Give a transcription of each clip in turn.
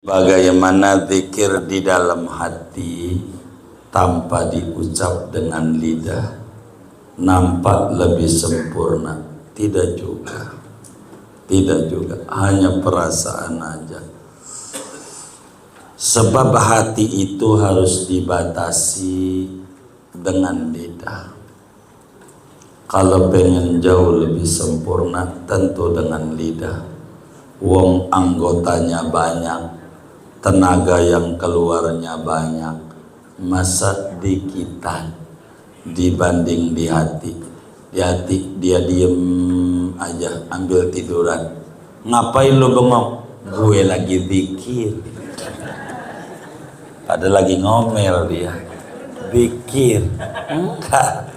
Bagaimana zikir di dalam hati tanpa diucap dengan lidah nampak lebih sempurna? Tidak juga, tidak juga, hanya perasaan aja. Sebab hati itu harus dibatasi dengan lidah. Kalau pengen jauh lebih sempurna tentu dengan lidah. Wong anggotanya banyak, tenaga yang keluarnya banyak, masa dikitan dibanding di hati. Di hati dia diem aja, ambil tiduran. Ngapain lu bengong? Gue lagi zikir. Ada lagi ngomel dia, zikir. Enggak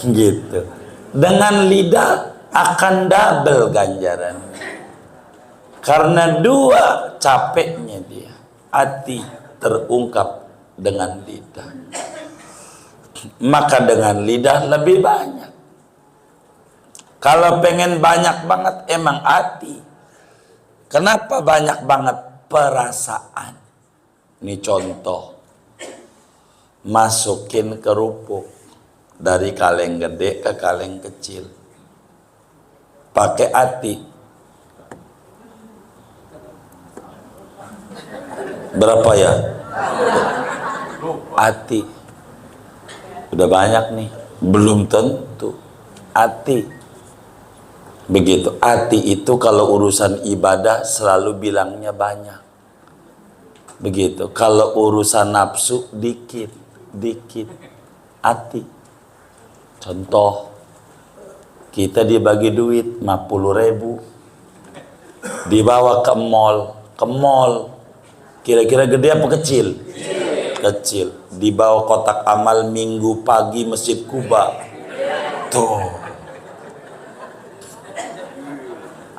gitu. Dengan lidah akan double ganjaran. Karena dua capeknya dia. Hati terungkap dengan lidah. Maka dengan lidah lebih banyak. Kalau pengen banyak banget emang hati. Kenapa banyak banget? Perasaan. Ini contoh. Masukin kerupuk dari kaleng gede ke kaleng kecil. Pakai hati. Berapa ya? Hati. Udah banyak nih. Belum tentu. Hati. Begitu. Hati itu kalau urusan ibadah selalu bilangnya banyak. Begitu. Kalau urusan nafsu dikit, dikit. Hati. Contoh, kita dibagi duit 50.000, dibawa ke mall. Kira-kira gede apa kecil? Kecil. Dibawa kotak amal minggu pagi Masjid Kuba. Tuh.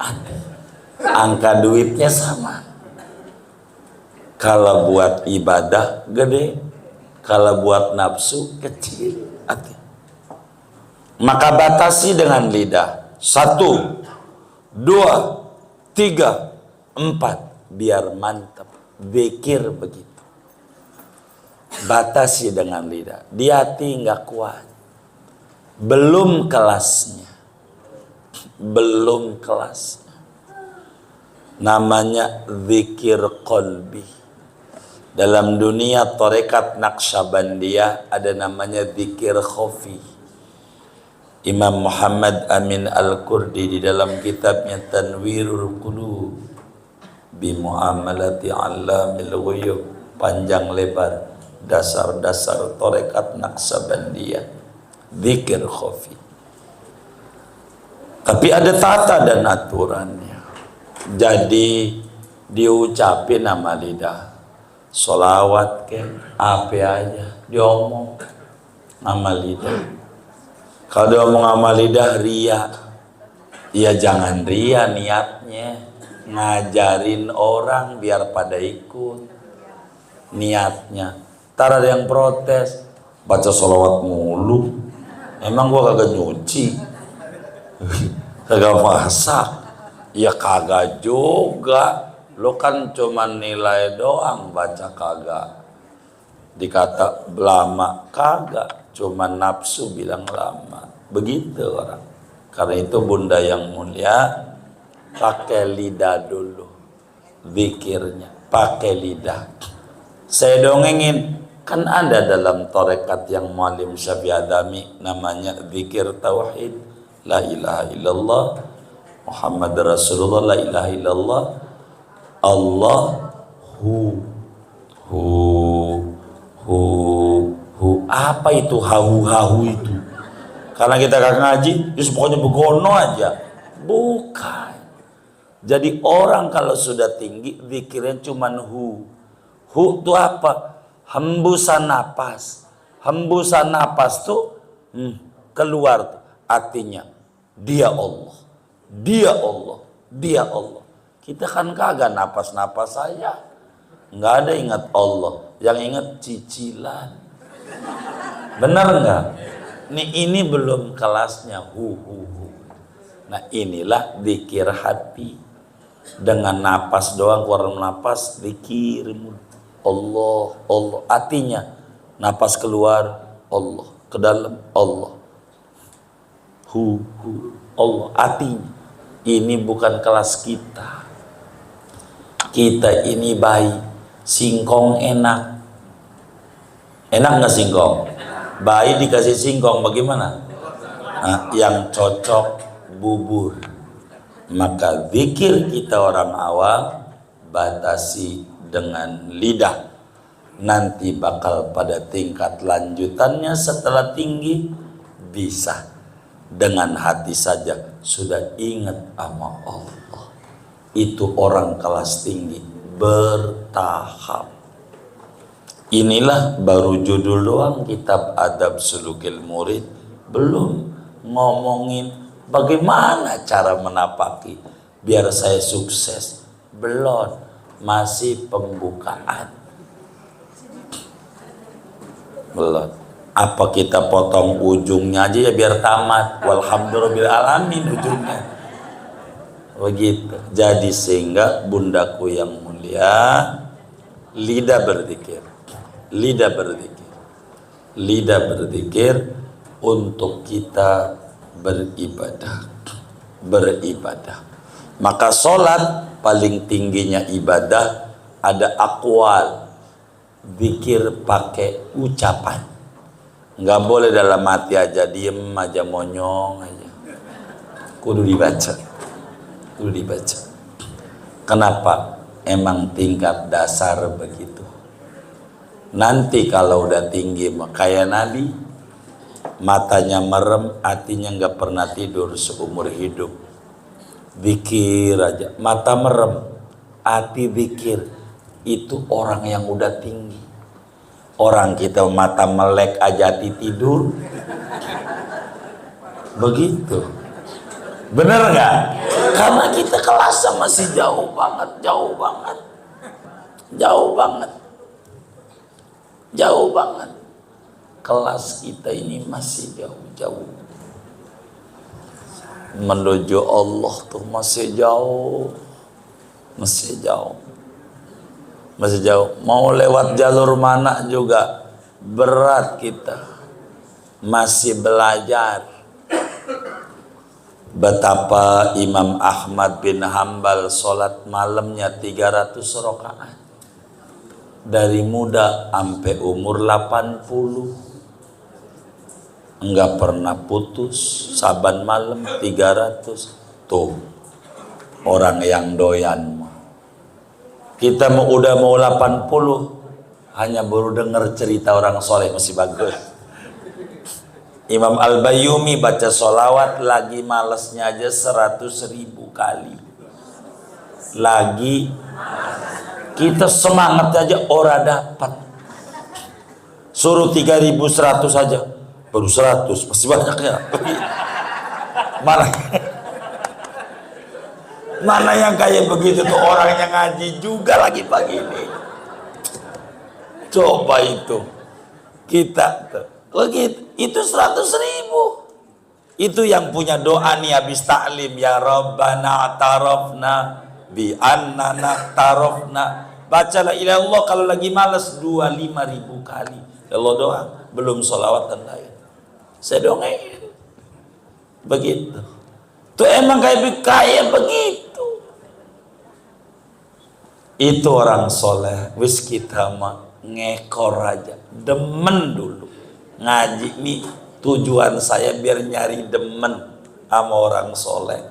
Hati. Angka duitnya sama. Kalau buat ibadah gede, kalau buat nafsu kecil. Hati. Maka batasi dengan lidah. 1, 2, 3, 4, biar mantap. Zikir begitu. Batasi dengan lidah. Di hati nggak kuat. Belum kelasnya. Belum kelasnya. Namanya zikir qalbi. Dalam dunia tarekat Naqsyabandiyah ada namanya zikir khafi. Imam Muhammad Amin Al-Kurdi di dalam kitabnya Tanwirul Qulub bi Muamalati 'Allamil Ghuyub, panjang lebar dasar-dasar tarekat Naqsyabandiyah, zikir khafi. Tapi ada tata dan aturannya. Jadi diucapin nama lidah. Solawat ke apa aja diomong nama lidah. Kalau diomong nama lidah ria, ya jangan ria niatnya. Ngajarin orang biar pada ikut niatnya. Ntar ada yang protes, baca solawat mulu, emang gua kagak nyuci, kagak masak, ya kagak juga. Lo kan cuma nilai doang baca kagak. Dikata lama kagak, cuma nafsu bilang lama. Begitu orang. Karena itu bunda yang mulia, pakai lidah dulu. Zikirnya, pakai lidah. Saya dongengin, kan ada dalam tarekat yang Muallim Syafi'i Adami namanya zikir tauhid. La ilaha illallah Muhammad Rasulullah, la ilaha illallah Allah hu. Apa itu hahu itu? Karena kita gak ngaji, terus pokoknya begono aja. Bukan. Jadi orang kalau sudah tinggi, zikirnya cuman hu. Hu itu apa? Hembusan napas. Hembusan napas tuh keluar tuh. Artinya dia Allah. Dia Allah. Dia Allah. Kita kan kagak napas-napas saja. Nggak ada ingat Allah. Yang ingat cicilan. Benar nggak? Ini belum kelasnya hu. Nah inilah zikir hati. Dengan napas doang, keluar napas dikirim Allah, Allah. Artinya napas keluar Allah, ke dalam Allah, Allah. Artinya ini bukan kelas kita. Kita ini bayi. Singkong enak. Enak nggak singkong? Bayi dikasih singkong bagaimana? Nah, yang cocok bubur. Maka zikir kita orang awam batasi dengan lidah. Nanti bakal pada tingkat lanjutannya setelah tinggi bisa dengan hati saja sudah ingat sama Allah. Itu orang kelas tinggi, bertahap. Inilah baru judul doang kitab Adab Sulukil Murid, belum ngomongin bagaimana cara menapaki biar saya sukses. Belum, masih pembukaan. Belum. Apa kita potong ujungnya aja ya biar tamat. Walhamdulillahirrahmanirrahim ujungnya. Begitu. Jadi sehingga bundaku yang mulia, lidah berzikir. Lidah berzikir. Lidah berzikir untuk kita beribadah. Beribadah. Maka sholat paling tingginya ibadah ada akwal. Zikir pakai ucapan. Nggak boleh dalam hati aja, diem aja, monyong aja. Kudu dibaca. Kudu dibaca. Kenapa? Emang tingkat dasar begitu. Nanti kalau udah tinggi kayak Nabi, matanya merem, hatinya nggak pernah tidur seumur hidup. Zikir aja, mata merem, hati zikir. Itu orang yang udah tinggi. Orang kita mata melek aja hati tidur. Begitu. Bener nggak? Karena kita kelasnya masih jauh banget, jauh banget, jauh banget, jauh banget. Kelas kita ini masih jauh-jauh. Menuju Allah tuh masih jauh, masih jauh, masih jauh. Mau lewat jalur mana juga berat kita, masih belajar. Betapa Imam Ahmad bin Hambal sholat malamnya 300 rakaat dari muda sampai umur 80, enggak pernah putus. Saban malam 300. Tuh orang yang doyan. Kita udah mau 80 hanya baru dengar cerita orang soleh masih bagus. Imam Al-Bayyumi baca sholawat lagi malesnya aja 100.000 kali. Lagi kita semangat aja ora dapat. Suruh 3.100 aja baru 100, masih banyak ya. Mana yang kayak begitu tuh orang yang ngaji juga lagi pagi ini. Coba itu kita begitu. Itu 100.000. Itu yang punya doa nih habis taklim, ya Rabbana tarafna bi annana tarafna. Baca la ilaha illallah kalau lagi malas 25.000 kali. Allah doa, belum sholawat dan lain. Saya dongeng. Begitu. Tuh emang kayak begitu. Itu orang soleh. Wis kita mah ngekor aja, demen dulu. Ngaji nih tujuan saya biar nyari demen sama orang soleh.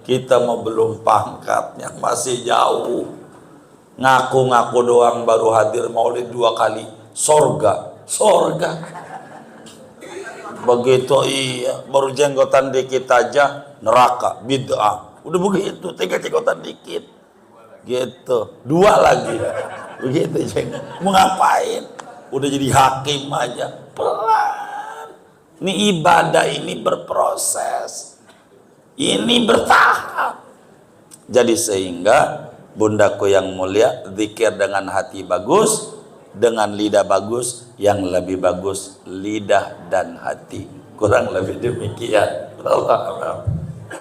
Kita mau belum pangkatnya, masih jauh. Ngaku-ngaku doang baru hadir maulid 2 kali. Sorga. Begitu iya, baru jenggotan dikit aja neraka, bid'ah. Udah begitu, 3 jenggotan dikit. Gitu. 2 lagi. Begitu jenggot. Mau ngapain? Udah jadi hakim aja. Pelan. Ini ibadah ini berproses. Ini bertahap. Jadi sehingga bundaku yang mulia, zikir dengan hati bagus, dengan lidah bagus, yang lebih bagus lidah dan hati. Kurang lebih demikian. Allah.